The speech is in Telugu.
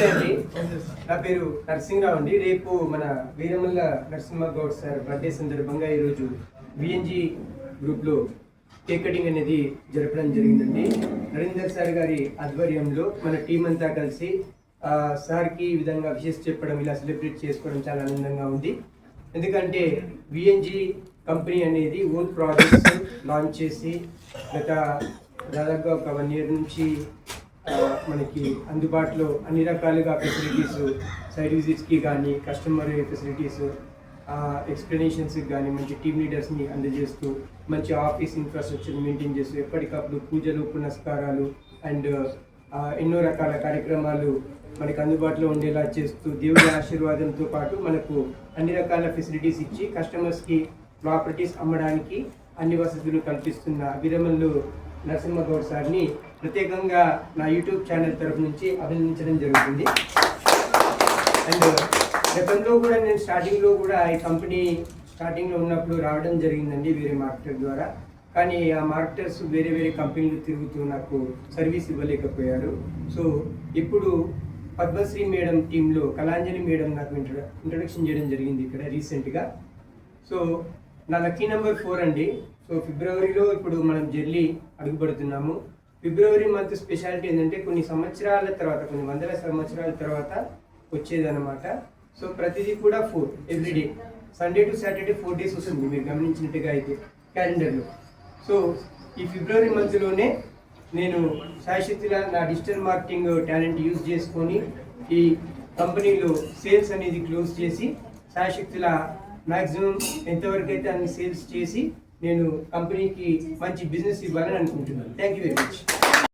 నమస్తే అండి. నా పేరు నరసింహరావు అండి. రేపు మన వీరమల్ల నరసింహ గౌడ్ సార్ బర్త్డే సందర్భంగా ఈరోజు విఎన్జి గ్రూప్లో కేక్ కటింగ్ అనేది జరపడం జరిగిందండి. నరేందర్ సార్ గారి ఆధ్వర్యంలో మన టీం అంతా కలిసి సార్కి ఈ విధంగా విషెస్ చెప్పడం, ఇలా సెలబ్రేట్ చేసుకోవడం చాలా ఆనందంగా ఉంది. ఎందుకంటే విఎన్జి కంపెనీ అనేది ఓన్ ప్రాజెక్ట్స్ లాంచ్ చేసి గత దాదాపుగా ఒక 1 year నుంచి మనకి అందుబాటులో అన్ని రకాలుగా ఫెసిలిటీస్, సైట్ విజిట్స్కి కానీ, కస్టమర్ ఫెసిలిటీస్, ఎక్స్ప్లెనేషన్స్కి కానీ మంచి టీమ్ లీడర్స్ని అందజేస్తూ, మంచి ఆఫీస్ ఇన్ఫ్రాస్ట్రక్చర్ మెయింటైన్ చేస్తూ, ఎప్పటికప్పుడు పూజలు, పునస్కారాలు అండ్ ఎన్నో రకాల కార్యక్రమాలు మనకు అందుబాటులో ఉండేలా చేస్తూ, దేవుడి ఆశీర్వాదంతో పాటు మనకు అన్ని రకాల ఫెసిలిటీస్ ఇచ్చి కస్టమర్స్కి ప్రాపర్టీస్ అమ్మడానికి అన్ని వసతులు కల్పిస్తున్న వీరమల్లు నరసింహ గౌడ్ సార్ని ప్రత్యేకంగా నా యూట్యూబ్ ఛానల్ తరఫు నుంచి అభినందించడం జరుగుతుంది. అండ్ గతంలో కూడా నేను స్టార్టింగ్లో కూడా ఈ కంపెనీ స్టార్టింగ్లో ఉన్నప్పుడు రావడం జరిగిందండి వేరే మార్కెటర్ ద్వారా. కానీ ఆ మార్కెటర్స్ వేరే వేరే కంపెనీలు తిరుగుతూ నాకు సర్వీస్ ఇవ్వలేకపోయారు. సో ఇప్పుడు పద్మశ్రీ మేడం టీంలో కళాంజలి మేడం నాకు ఇంట్రొడక్షన్ చేయడం జరిగింది ఇక్కడ రీసెంట్గా. సో నా లక్కీ నెంబర్ 4 అండి. సో ఫిబ్రవరిలో ఇప్పుడు మనం జర్నీ అడుగుపడుతున్నాము. ఫిబ్రవరి మంత్ స్పెషాలిటీ ఏంటంటే కొన్ని సంవత్సరాల తర్వాత, కొన్ని వందల సంవత్సరాల తర్వాత వచ్చేదన్నమాట. సో ప్రతిదీ కూడా 4 everyday, Sunday to Saturday 4 days వస్తుంది మీరు గమనించినట్టుగా అయితే క్యాలెండర్లో. సో ఈ ఫిబ్రవరి మంత్లోనే నేను శాశ్వతిలా నా డిజిటల్ మార్కెటింగ్ టాలెంట్ యూజ్ చేసుకొని ఈ కంపెనీలో సేల్స్ అనేది క్లోజ్ చేసి శాశ్వతిలా మ్యాక్సిమం ఎంతవరకు అయితే అన్ని సేల్స్ చేసి నేను కంపెనీకి మంచి బిజినెస్ ఇవ్వాలని అనుకుంటున్నాను. Thank you very much.